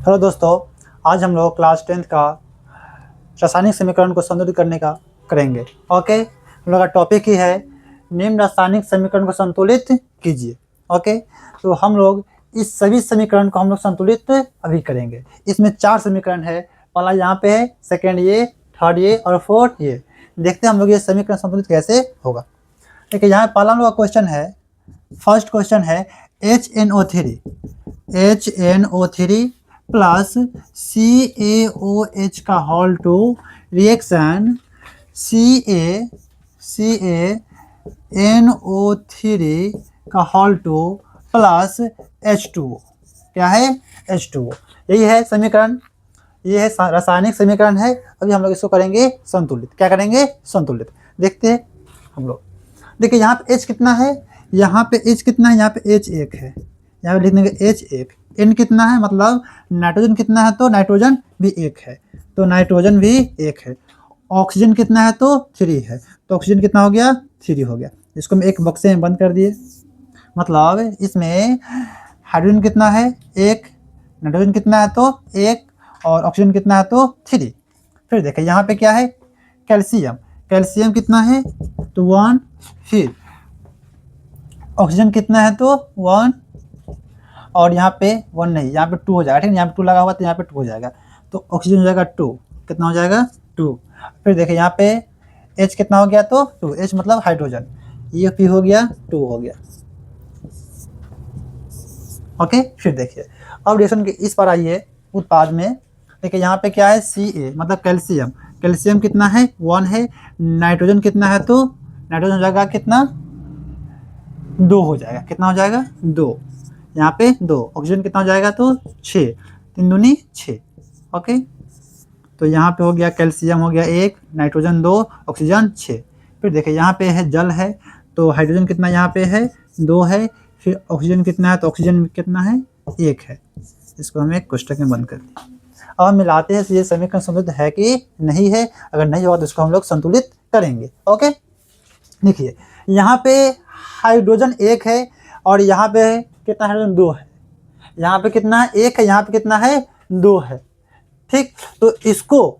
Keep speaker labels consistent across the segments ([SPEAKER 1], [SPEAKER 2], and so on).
[SPEAKER 1] Hello दोस्तों, आज हम लोग क्लास 10th का रासायनिक समीकरण को संतुलित करने का करेंगे। ओके, हम लोग का टॉपिक ही है निम्न रासायनिक समीकरण को संतुलित कीजिए। ओके, तो हम लोग इस सभी समीकरण को हम लोग संतुलित अभी करेंगे। इसमें 4 समीकरण है। पहला यहाँ पे है, सेकेंड ये, थर्ड ये और फोर्थ ये। देखते हैं हम लोग ये समीकरण संतुलित कैसे होगा। देखिए यहाँ पहला हम लोग का क्वेश्चन है, फर्स्ट क्वेश्चन है HNO3 प्लस CaOH का होल टू रिएक्शन CaNO3 का होल टू प्लस H2O। क्या है? H2O। यही है समीकरण, ये है रासायनिक समीकरण है। अभी हम लोग इसको करेंगे संतुलित। क्या करेंगे? संतुलित। देखते हैं हम लोग। देखिए यहाँ पे H कितना है, यहाँ पे H कितना है, यहाँ पे H 1 है, यहाँ पे लिख देंगे H 1। N कितना है, मतलब नाइट्रोजन कितना है, तो नाइट्रोजन भी 1 है, तो नाइट्रोजन भी 1 है। ऑक्सीजन कितना है, तो 3 है, तो ऑक्सीजन कितना हो गया, 3 हो गया। इसको हम एक बक्से में बंद कर दिए। मतलब इसमें हाइड्रोजन कितना है, 1, नाइट्रोजन कितना है, तो 1, और ऑक्सीजन कितना है, तो 3। फिर देखें यहाँ पे क्या है, कैल्शियम। कैल्शियम कितना है, तो 1। फिर ऑक्सीजन कितना है, तो 1, और यहाँ पे 1 नहीं, यहाँ पे 2 हो जाएगा। ठीक है, यहाँ पे 2 लगा हुआ तो यहाँ पे 2 हो जाएगा, तो ऑक्सीजन हो जाएगा 2। कितना हो जाएगा, 2। फिर देखिए यहाँ पे H कितना हो गया, तो 2। H मतलब हाइड्रोजन, ये P हो गया, 2 हो गया। ओके, फिर देखिए अब रिएक्शन के इस पर आइए, उत्पाद में। देखिए यहाँ पे क्या है, Ca मतलब कैल्शियम। कैल्शियम कितना है, 1 है। नाइट्रोजन कितना है, तो नाइट्रोजन हो जाएगा कितना, 2 हो जाएगा। कितना हो जाएगा, 2। यहाँ पे 2। ऑक्सीजन कितना हो जाएगा, तो 6। 3 दूनी 6। ओके, तो यहाँ पे हो गया कैल्शियम हो गया 1, नाइट्रोजन 2, ऑक्सीजन 6। फिर देखिए यहाँ पे है जल है, तो हाइड्रोजन कितना यहाँ पे है, 2 है। फिर ऑक्सीजन कितना है, तो ऑक्सीजन कितना है, 1 है। इसको हम एक कोष्टक में बंद कर दिए। अब हम मिलाते हैं ये समीकरण संतुलित है कि नहीं है। अगर नहीं होगा तो इसको हम लोग संतुलित करेंगे। ओके, देखिए यहाँ पे हाइड्रोजन 1 है, और यहाँ पे कितना हाइड्रोजन, 2 है। यहाँ पे कितना है, 1 है, यहाँ पे कितना है, 2 है। ठीक, तो इसको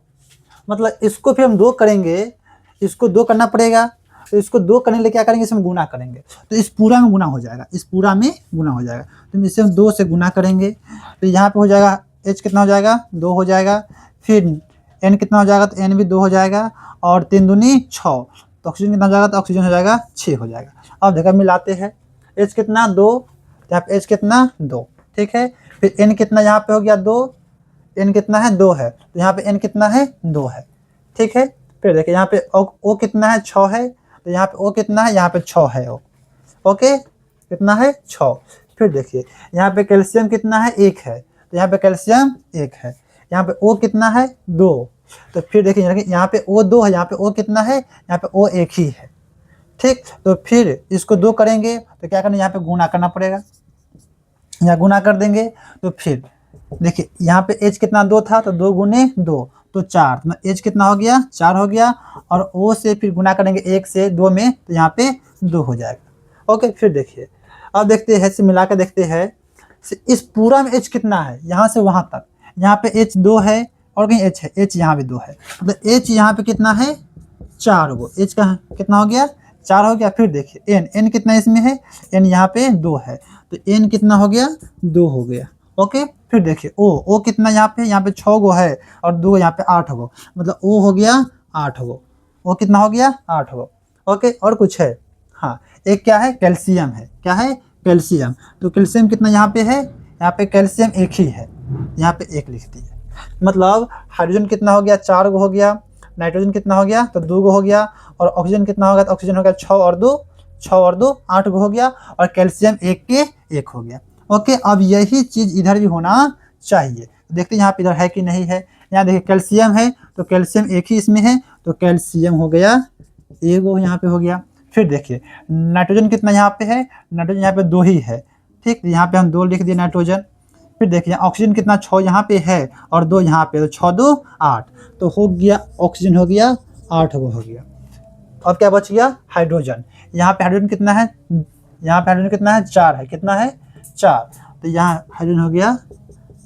[SPEAKER 1] मतलब इसको फिर हम 2 करेंगे, इसको 2 करना पड़ेगा। तो इसको 2 करने के लिए क्या करेंगे, इसमें गुना करेंगे, तो इस पूरा में गुना हो जाएगा, इस पूरा में गुना हो जाएगा। तो इसे हम 2 से गुना करेंगे, तो यहाँ पे हो जाएगा H कितना हो जाएगा, 2 हो जाएगा। फिर N कितना हो जाएगा, तो N भी 2 हो जाएगा, और 3 दूनी 6। तो ऑक्सीजन कितना हो जाएगा, तो ऑक्सीजन हो जाएगा 6 हो जाएगा। अब देखा मिलाते हैं, H कितना, 2, यहाँ पे H कितना, 2। ठीक है, फिर N कितना यहाँ पे हो गया, 2। N कितना है, 2 है, तो यहाँ पे N कितना है, 2 है। ठीक है, फिर देखिए यहाँ पे O कितना है, 6 है, तो यहाँ पे O कितना है, यहाँ पे 6 है O। ओके, कितना है, 6। फिर देखिए यहाँ पे कैल्शियम कितना है, 1 है, तो यहाँ पे कैल्शियम 1 है। यहाँ पे O कितना है, 2। तो फिर देखिए यहाँ पे O 2 है, यहाँ पे O कितना है, यहाँ पे O 1 ही है। ठीक, तो फिर इसको 2 करेंगे तो क्या करना, यहाँ पे गुणा करना पड़ेगा, यहाँ गुणा कर देंगे। तो फिर देखिए यहाँ पे H कितना, 2 था, तो 2 गुने 2 तो 4, तो H कितना हो गया, 4 हो गया। और O से फिर गुना करेंगे 1 से 2 में, तो यहाँ पे 2 हो जाएगा। ओके, फिर देखिए अब देखते हैं, से मिला कर देखते हैं इस पूरा में H कितना है, यहाँ से वहाँ तक। यहाँ पे H 2 है, और कहीं H है, H यहाँ पे 2 है, मतलब H यहाँ पे कितना है, 4 गो। H का कितना हो गया, 4 हो गया। फिर देखिए N कितना इसमें है, N यहाँ पे 2 है, तो N कितना हो गया, 2 हो गया। ओके, फिर देखिए O कितना यहाँ पे 6 गो है, और 2 यहाँ पे 8 गो, मतलब O हो गया 8 गो। O कितना हो गया, 8 गो। ओके, और कुछ है, हाँ, एक क्या है, कैल्शियम है। क्या है, कैल्शियम। तो कैल्शियम कितना यहाँ पे है, यहाँ पे कैल्शियम 1 ही है, यहाँ पे 1 लिख दिए। मतलब हाइड्रोजन कितना हो गया, 4 गो हो गया। नाइट्रोजन कितना हो गया, तो 2 गो हो गया। और ऑक्सीजन कितना होगा, तो ऑक्सीजन हो गया 6 और 2 8 गो हो गया। और कैल्शियम 1 के 1 हो गया। ओके, अब यही चीज़ इधर भी होना चाहिए। देखते हैं यहाँ पे इधर है कि नहीं है। यहाँ देखिए कैल्शियम है, तो कैल्शियम 1 ही इसमें है, तो कैल्शियम हो गया 1 गो, यहाँ पे हो गया। फिर देखिए नाइट्रोजन कितना यहाँ पे है, नाइट्रोजन यहाँ पे 2 ही है। ठीक, यहाँ पे हम 2 लिख दिए नाइट्रोजन। फिर देखिए ऑक्सीजन कितना, 6 यहाँ पे है, और 2 यहाँ पे, तो 6 2 8, तो हो गया ऑक्सीजन हो गया 8 गो हो गया। अब क्या बच गया, हाइड्रोजन। यहाँ पे हाइड्रोजन कितना है, यहाँ पे हाइड्रोजन कितना है, 4 है। कितना है, 4, तो यहाँ हाइड्रोजन हो गया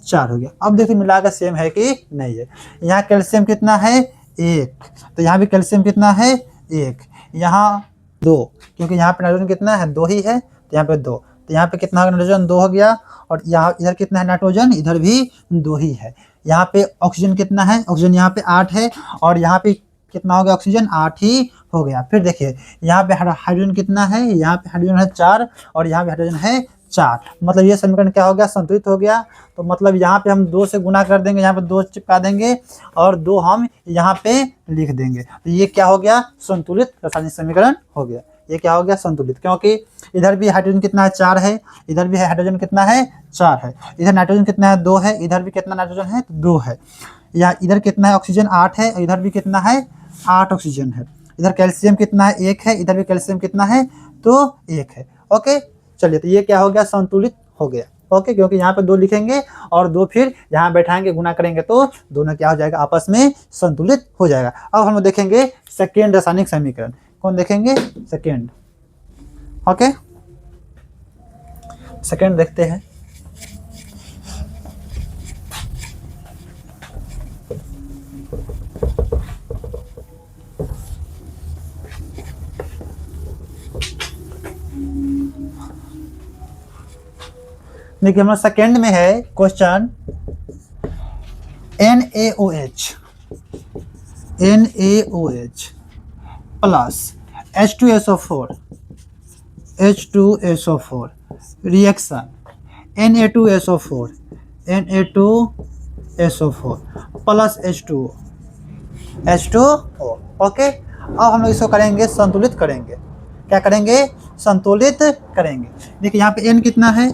[SPEAKER 1] 4 हो गया। अब देखिए मिलाकर सेम है कि नहीं है। यहाँ कैल्शियम कितना है 1, तो यहाँ भी कैल्शियम कितना है 1, यहाँ 2, क्योंकि यहाँ पे नाइट्रोजन कितना है 2 ही है, तो यहाँ पे 2, तो यहाँ पे कितना नाइट्रोजन 2 हो गया। और यहाँ इधर कितना है नाइट्रोजन, इधर भी 2 ही है। यहाँ पे ऑक्सीजन कितना है, ऑक्सीजन यहाँ पे 8 है, और यहाँ पे कितना हो गया ऑक्सीजन 8 ही हो गया। फिर देखिए यहाँ पे हाइड्रोजन कितना है, यहाँ पे हाइड्रोजन है 4 और यहाँ पे हाइड्रोजन है 4, मतलब ये समीकरण क्या हो गया, संतुलित हो गया। तो मतलब यहाँ पे हम 2 से गुना कर देंगे, यहाँ पे 2 चिपका देंगे और 2 हम यहाँ पे लिख देंगे, तो ये क्या हो गया, संतुलित रासायनिक समीकरण हो गया। ये क्या हो गया, संतुलित, क्योंकि इधर भी हाइड्रोजन कितना है 4 है, इधर भी हाइड्रोजन कितना है 4 है, इधर नाइट्रोजन कितना है 2 है, इधर भी कितना नाइट्रोजन है 2 है, या इधर कितना है ऑक्सीजन 8 है, इधर भी कितना है 8 ऑक्सीजन है, इधर कैल्शियम कितना है 1 है, इधर भी कैल्शियम कितना है तो 1 है। ओके चलिए, तो ये क्या हो गया, संतुलित हो गया। ओके, क्योंकि यहाँ पे 2 लिखेंगे और 2 फिर यहाँ बैठाएंगे, गुना करेंगे तो दोनों क्या हो जाएगा, आपस में संतुलित हो जाएगा। अब हम देखेंगे सेकेंड रासायनिक समीकरण। कौन देखेंगे, सेकेंड। ओके सेकेंड देखते हैं। देखिए हमारा सेकेंड में है question NaOH plus H2SO4 reaction Na2SO4 plus H2O। Okay, अब हम लोग इसको करेंगे, संतुलित करेंगे। क्या करेंगे, संतुलित करेंगे। देखिए यहाँ पे N कितना है,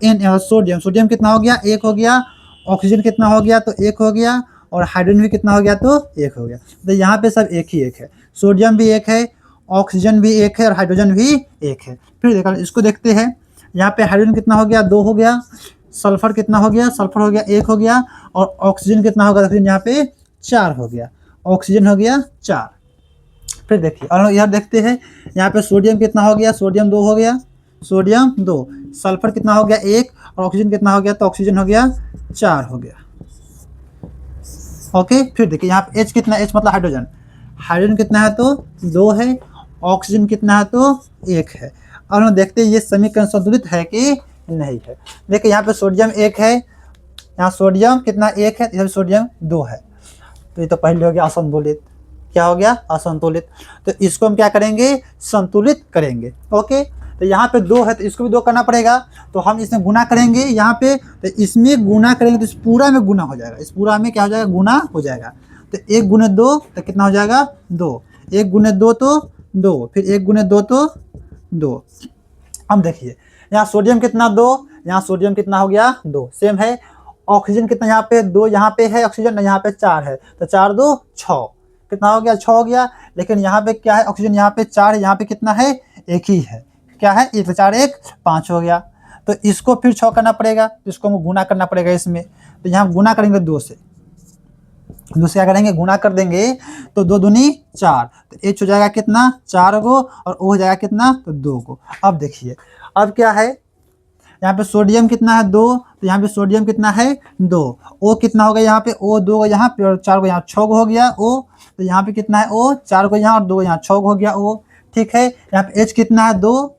[SPEAKER 1] सोडियम कितना हो गया, 1 हो गया, ऑक्सीजन कितना हो गया तो 1 हो गया, और हाइड्रोजन भी कितना हो गया तो 1 हो गया। तो यहाँ पे सब एक ही 1 है, सोडियम भी 1 है, ऑक्सीजन भी 1 है और हाइड्रोजन भी 1 है। फिर देखा इसको देखते हैं, यहाँ पे हाइड्रोजन कितना हो गया 2 हो गया, सल्फर कितना हो गया, सल्फर हो गया 1 हो गया, और ऑक्सीजन कितना होगा, ऑक्सीजन यहाँ पे 4 हो गया, ऑक्सीजन हो गया 4। फिर देखिए और इधर देखते हैं, यहाँ पे सोडियम कितना हो गया, सोडियम 2 हो गया, सोडियम 2, सल्फर कितना हो गया 1, और ऑक्सीजन कितना हो गया तो ऑक्सीजन हो गया 4 हो गया। ओके, फिर देखिए यहाँ पे H कितना, H मतलब हाइड्रोजन, हाइड्रोजन कितना है तो 2 है, ऑक्सीजन कितना है तो 1 है। और हम देखते हैं ये समीकरण संतुलित है कि नहीं है। देखिए यहाँ पे सोडियम 1 है, यहाँ सोडियम कितना 1 है, इधर सोडियम 2 है, तो ये तो पहले हो गया असंतुलित। क्या हो गया, असंतुलित। तो इसको हम क्या करेंगे, संतुलित करेंगे। ओके, तो यहाँ पे 2 है तो इसको भी 2 करना पड़ेगा, तो हम इसमें गुना करेंगे यहाँ पे, तो इसमें गुना करेंगे तो इस पूरा में गुना हो जाएगा, इस पूरा में क्या हो जाएगा, गुना हो जाएगा। तो 1 गुने 2 तो कितना हो जाएगा 2, 1 गुने 2 तो 2, फिर 1 गुने 2 तो 2। अब देखिए यहाँ सोडियम कितना 2, यहाँ सोडियम कितना हो गया 2, सेम है। ऑक्सीजन कितना यहाँ पे 2, यहाँ पे है ऑक्सीजन, यहाँ पे 4 है, तो 4 2 6, कितना हो गया 6 हो गया। लेकिन यहाँ पे क्या है, ऑक्सीजन यहाँ पे 4 है, यहाँ पे कितना है 1 ही है, क्या है 1, 4 1 5 हो गया। तो इसको फिर 6 करना पड़ेगा, तो इसको हमको गुना करना पड़ेगा इसमें, तो यहाँ गुना करेंगे 2 से, 2 से क्या करेंगे, गुना कर देंगे, तो 2 दूनी 4, तो H हो जाएगा कितना 4 गो, और O हो जाएगा कितना तो 2 गो। अब देखिए अब क्या है, यहाँ पे सोडियम कितना है 2, तो यहाँ पे सोडियम कितना है 2, O कितना हो गया यहाँ पे, O 2 गो यहाँ पे और 4 गो यहाँ, 6 गो हो गया O, तो यहाँ पे कितना है O 4 गो यहाँ और 2 यहाँ, 6 गो हो गया O। ठीक है, यहाँ पे H कितना है 2,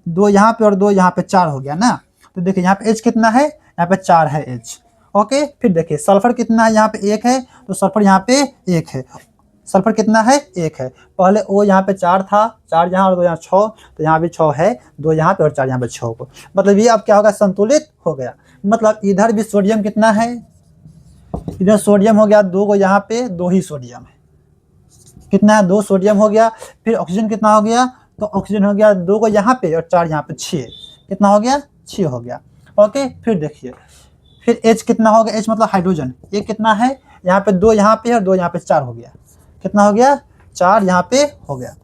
[SPEAKER 1] 2 यहाँ पे और 2 यहाँ पे 4 हो गया ना। तो देखिए यहाँ पे H कितना है, यहाँ पे 4 है H। ओके, फिर देखिए सल्फर कितना है, यहाँ पे 1 है, तो सल्फर यहाँ पे 1 है, सल्फर कितना है 1 है। पहले O यहाँ पे 4 था, 4 यहाँ और 2 यहाँ 6, तो यहाँ भी 6 है, 2 यहाँ पे और 4 यहाँ पे 6 को, मतलब ये अब क्या होगा, संतुलित हो गया। मतलब इधर भी सोडियम कितना है, इधर सोडियम हो गया 2 गो, यहाँ पे 2 ही सोडियम है, कितना है 2 सोडियम हो गया। फिर ऑक्सीजन कितना हो गया, तो ऑक्सीजन हो गया 2 को यहाँ पे और 4 यहाँ पे 6, कितना हो गया 6 हो गया। ओके, फिर देखिए फिर H कितना हो गया, H मतलब हाइड्रोजन, ये कितना है, यहाँ पे 2 यहाँ पे और 2 यहाँ पे 4 हो गया, कितना हो गया 4 यहाँ पे हो गया।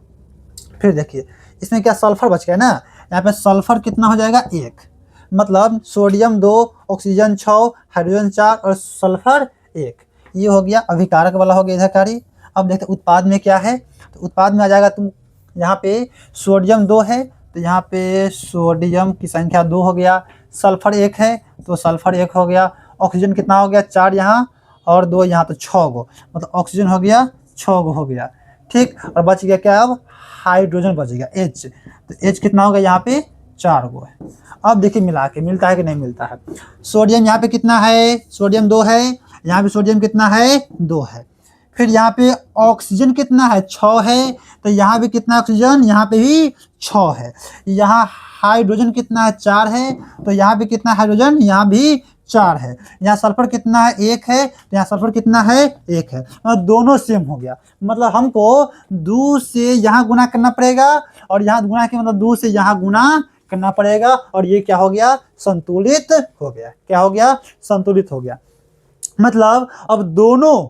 [SPEAKER 1] फिर देखिए इसमें क्या सल्फर बच गया ना, यहाँ पे सल्फर कितना हो जाएगा 1, मतलब सोडियम 2, ऑक्सीजन 6, हाइड्रोजन 4 और सल्फर 1, ये हो गया अभिकारक वाला हो गया इधर कारी। अब देखते उत्पाद में क्या है, तो उत्पाद में आ जाएगा, तुम यहाँ पे सोडियम 2 है, तो यहाँ पे सोडियम की संख्या 2 हो गया, सल्फर 1 है तो सल्फर 1 हो गया, ऑक्सीजन कितना हो गया 4 यहाँ और 2 यहाँ, तो 6 गो, मतलब ऑक्सीजन हो गया 6 गो हो गया, ठीक। और बच गया क्या, अब हाइड्रोजन बच गया H, तो H कितना हो गया यहाँ पे 4 गो है। अब देखिए मिला के मिलता है कि नहीं मिलता है। सोडियम यहाँ पे कितना है, सोडियम 2 है, यहाँ पे सोडियम कितना है 2 है। फिर यहाँ पे ऑक्सीजन कितना है 6 है, तो यहाँ भी कितना ऑक्सीजन, यहाँ पे भी 6 है। यहाँ हाइड्रोजन कितना है 4 है, तो यहाँ भी कितना हाइड्रोजन, यहाँ भी 4 है। यहाँ सल्फर कितना है 1 है, तो यहाँ सल्फर कितना है 1 है, मतलब दोनों सेम हो गया। मतलब हमको 2 से यहाँ गुना करना पड़ेगा और यहाँ गुना के मतलब 2 से यहाँ गुना करना पड़ेगा, और ये क्या हो गया, संतुलित हो गया। क्या हो गया, संतुलित हो गया। मतलब अब दोनों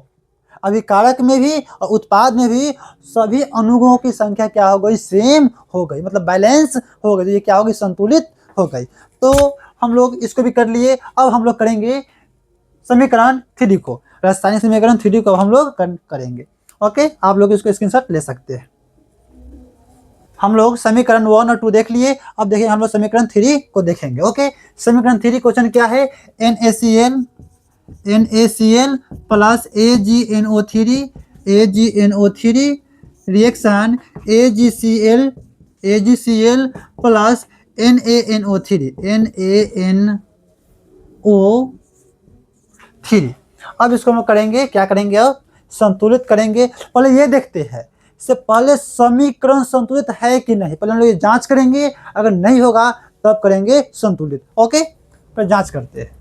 [SPEAKER 1] अभिकारक में भी और उत्पाद में भी सभी अणुओं की संख्या क्या हो गई, सेम हो गई, मतलब बैलेंस हो गई, तो ये क्या हो गई, संतुलित हो गई। तो हम लोग इसको भी कर लिए। अब हम लोग करेंगे समीकरण 3 को, रासायनिक समीकरण 3 को हम लोग करेंगे। ओके, आप लोग इसको स्क्रीनशॉट ले सकते हैं। हम लोग समीकरण 1 और 2 देख लिए, अब देखिए हम लोग समीकरण 3 को देखेंगे। ओके, समीकरण 3 क्वेश्चन क्या है, NaCl plus AgNO3 reaction AgCl plus NaNO3। अब इसको हम करेंगे, क्या करेंगे, अब संतुलित करेंगे। पहले ये देखते हैं, इससे पहले समीकरण संतुलित है कि नहीं, पहले हम लोग ये जांच करेंगे, अगर नहीं होगा तब करेंगे संतुलित। ओके, पर जांच करते हैं।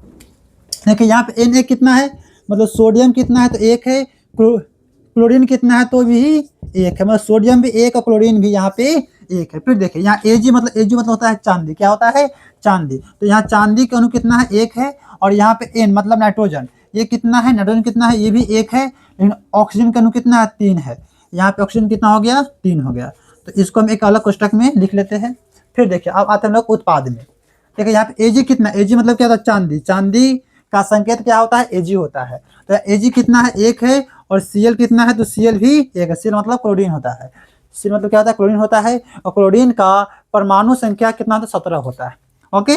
[SPEAKER 1] देखिए यहाँ पे Na कितना है, मतलब सोडियम कितना है तो 1 है, क्लोरीन कितना है तो भी 1 है, मतलब सोडियम भी 1 और क्लोरीन भी यहाँ पे 1 है। फिर देखिए यहाँ Ag मतलब होता है चांदी, क्या होता है, चांदी। तो यहाँ चांदी का अणु कितना है 1 है, और यहाँ पे N मतलब नाइट्रोजन, ये कितना है, नाइट्रोजन कितना है, ये भी 1 है, लेकिन ऑक्सीजन का अणु कितना है 3 है। यहाँ पे ऑक्सीजन कितना हो गया, 3 हो गया। तो इसको हम एक अलग कोष्टक में लिख लेते हैं। फिर देखिए अब आते हैं हम लोग उत्पाद में। देखिए यहाँ पे Ag कितना, Ag मतलब क्या होता है, चांदी, चांदी का संकेत क्या होता है, Ag होता है। तो Ag कितना है 1 है, और Cl कितना है तो Cl भी 1 है। Cl मतलब क्लोरीन होता है, Cl मतलब क्या होता है, क्लोरीन होता है, और क्लोरीन का परमाणु संख्या कितना होता है, 17 होता है। ओके,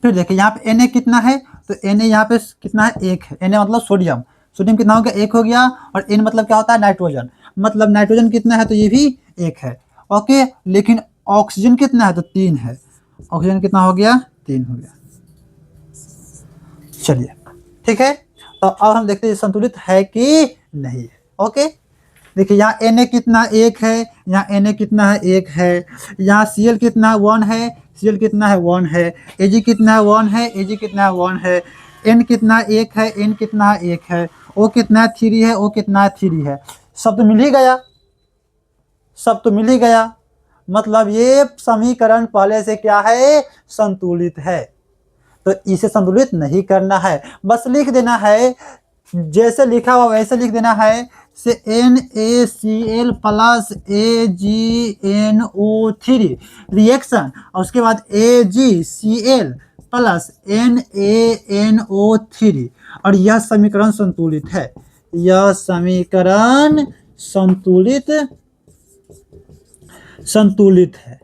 [SPEAKER 1] फिर देखिए यहाँ पे Na कितना है, तो Na यहाँ पे कितना है 1 है, Na मतलब सोडियम, सोडियम कितना हो गया 1 हो गया, और N मतलब क्या होता है, नाइट्रोजन, मतलब नाइट्रोजन कितना है तो ये भी 1 है। ओके, लेकिन ऑक्सीजन कितना है तो 3 है, ऑक्सीजन कितना हो गया 3 हो गया। चलिए ठीक है, तो अब हम देखते हैं संतुलित है कि नहीं है। ओके, देखिए यहाँ Na कितना 1 है, यहाँ Na कितना है 1 है, यहाँ Cl कितना 1 है, Cl कितना है 1 है, Ag कितना 1 है, Ag कितना 1 है, N कितना 1 है, N कितना 1 है, O कितना 3 है, O कितना 3 है। सब तो मिल ही गया, सब तो मिल ही गया, मतलब ये समीकरण पहले से क्या है, संतुलित है। तो इसे संतुलित नहीं करना है, बस लिख देना है, जैसे लिखा हुआ वैसे लिख देना है, से NaCl प्लस AgNO3 रिएक्शन, और उसके बाद AgCl प्लस NaNO3, और यह समीकरण संतुलित है, यह समीकरण संतुलित है।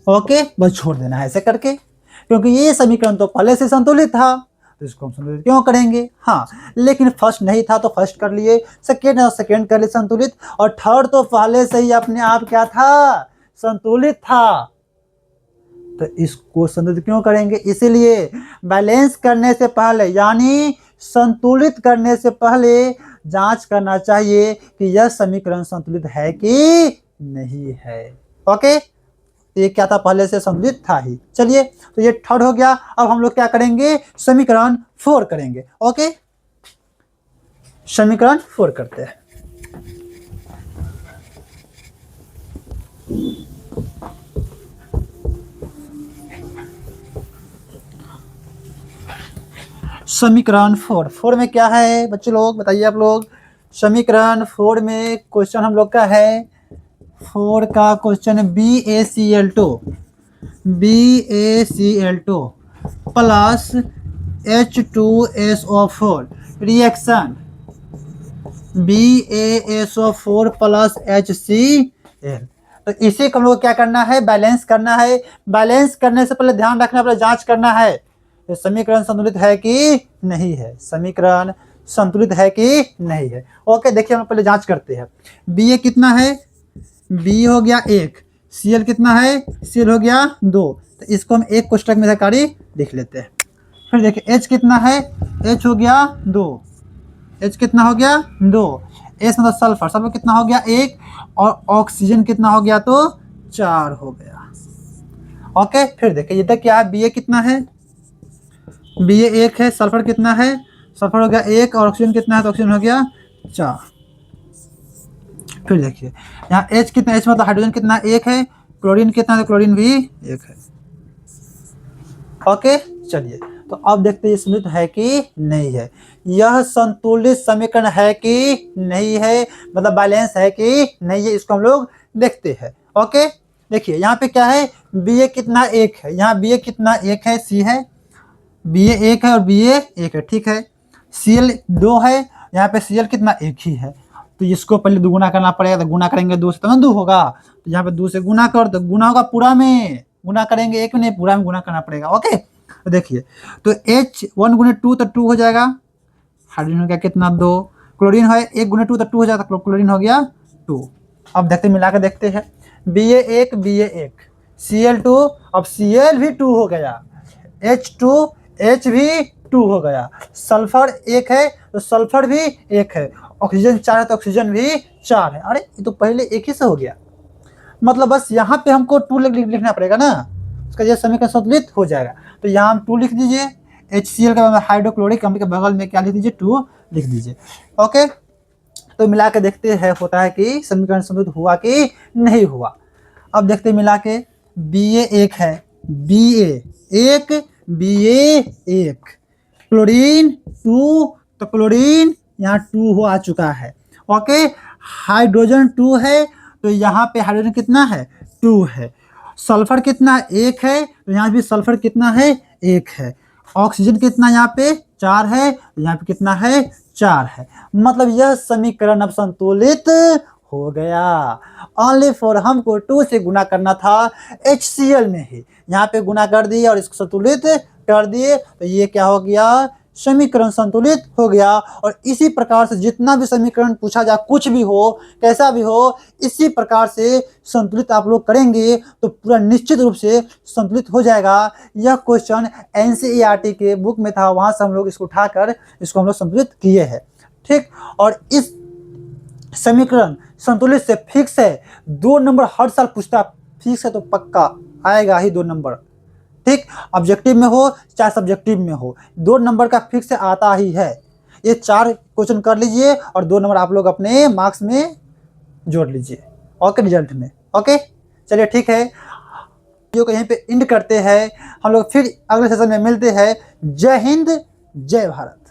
[SPEAKER 1] ओके, बस छोड़ देना है ऐसे करके, क्योंकि ये समीकरण तो पहले से संतुलित था, तो इसको हम संतुलित क्यों करेंगे। हाँ, लेकिन फर्स्ट नहीं था तो फर्स्ट कर लिए, सेकेंड और सेकेंड कर लिए संतुलित, और थर्ड तो पहले से ही अपने आप क्या था, संतुलित था, तो इसको संतुलित क्यों करेंगे। इसीलिए बैलेंस करने से पहले, यानी संतुलित करने से पहले जांच करना चाहिए कि यह समीकरण संतुलित है कि नहीं है। ओके, ये क्या था, पहले से संतुलित था ही। चलिए, तो ये थर्ड हो गया। अब हम लोग क्या करेंगे, समीकरण 4 करेंगे। ओके, समीकरण 4 करते हैं। समीकरण 4 में क्या है बच्चे लोग, बताइए आप लोग। समीकरण 4 में क्वेश्चन हम लोग का है, 4 का question BaCl2 plus H2SO4 reaction BaSO4 plus HCl। तो इसी को हम लोग क्या करना है, बैलेंस करना है। बैलेंस करने से पहले ध्यान रखना, पहले जांच करना है, ये समीकरण संतुलित है कि नहीं है, समीकरण संतुलित है कि नहीं है। ओके, देखिए हम पहले जांच करते हैं। बी ए कितना है, बी हो गया 1, सी एल कितना है, सी एल हो गया 2, तो इसको हम एक कोष्टक में कारी लिख लेते हैं। फिर देखिए एच कितना है, एच हो गया 2, एच कितना हो गया 2, एस मतलब सल्फर, सल्फर कितना हो गया 1, और ऑक्सीजन कितना हो गया तो 4 हो गया। ओके, फिर देखिए इधर क्या है, बी ए कितना है, बी ए 1 है, सल्फर कितना है, सल्फर हो गया 1, और ऑक्सीजन कितना है तो ऑक्सीजन हो गया 4। फिर देखिए यहाँ एच कितना, एच मतलब हाइड्रोजन कितना 1 है, क्लोरीन कितना है तो क्लोरीन भी 1 है। ओके, चलिए तो अब देखते हैं संतुलित है कि नहीं है, यह संतुलित समीकरण है कि नहीं है, मतलब बैलेंस है कि नहीं है, इसको हम लोग देखते हैं। ओके, देखिए यहाँ पे क्या है, बी ए कितना 1 है, यहाँ बी ए कितना 1 है, सी है, बी ए 1 है और बी ए 1 है, ठीक है। सी एल 2 है, यहाँ पे सी एल कितना 1 ही है, तो इसको पहले दुगुना करना पड़ेगा, तो गुना करेंगे 2 से तो 2 होगा, तो यहाँ पे 2 से गुना कर, तो गुना होगा पूरा में, गुना करेंगे 1 में नहीं, पूरा में गुना करना पड़ेगा। ओके, तो देखिए तो H 1 गुने 2 तो 2 हो जाएगा, हाइड्रोजन हो गया कितना 2, क्लोरीन है 1 गुने 2 तो 2 हो जाएगा, तो क्लोरीन हो गया 2। अब देखते मिला के देखते हैं, बी ए 1 बी ए 1, सी एल 2, अब सी एल भी 2 हो गया, H2 H भी 2 हो गया, सल्फर 1 है तो सल्फर भी 1 है, ऑक्सीजन 4 है तो ऑक्सीजन भी 4 है। अरे ये तो पहले एक ही से हो गया, मतलब बस यहाँ पे हमको 2 लिखना पड़ेगा ना, उसका यह समीकरण संतुलित हो जाएगा। तो यहाँ हम 2 लिख दीजिए, HCl का हाइड्रोक्लोरिक अम्ल के बगल में क्या लिख दीजिए 2 लिख दीजिए। ओके, तो मिला के देखते हैं होता है कि समीकरण संतुलित हुआ कि नहीं हुआ। अब देखते मिला के, बी ए 1 है, बी ए 1 बी ए 1, क्लोरीन 2 तो क्लोरीन यहाँ 2 हो आ चुका है। ओके, हाइड्रोजन 2 है तो यहाँ पे हाइड्रोजन कितना है 2 है, सल्फर कितना 1 है तो यहाँ भी सल्फर कितना है 1 है, ऑक्सीजन कितना यहाँ पे 4 है तो यहाँ पे कितना है 4 है, मतलब यह समीकरण अब संतुलित हो गया। ओनली फॉर हमको 2 से गुना करना था HCl में ही, यहाँ पे गुना कर दिए और इसको संतुलित कर दिए, तो ये क्या हो गया, समीकरण संतुलित हो गया। और इसी प्रकार से जितना भी समीकरण पूछा जाए, कुछ भी हो कैसा भी हो, इसी प्रकार से संतुलित आप लोग करेंगे तो पूरा निश्चित रूप से संतुलित हो जाएगा। यह क्वेश्चन NCERT के बुक में था, वहाँ से हम लोग इसको उठाकर इसको हम लोग संतुलित किए हैं, ठीक। और इस समीकरण संतुलित से फिक्स है 2 नंबर हर साल पूछता, फिक्स है तो पक्का आएगा ही 2 नंबर, ठीक। ऑब्जेक्टिव में हो चाहे सब्जेक्टिव में हो, 2 नंबर का फिक्स आता ही है। ये 4 क्वेश्चन कर लीजिए और 2 नंबर आप लोग अपने मार्क्स में जोड़ लीजिए, ओके, रिजल्ट में। ओके, चलिए ठीक है, वीडियो को यहीं पे एंड करते हैं, हम लोग फिर अगले सेशन में मिलते हैं। जय हिंद, जय भारत।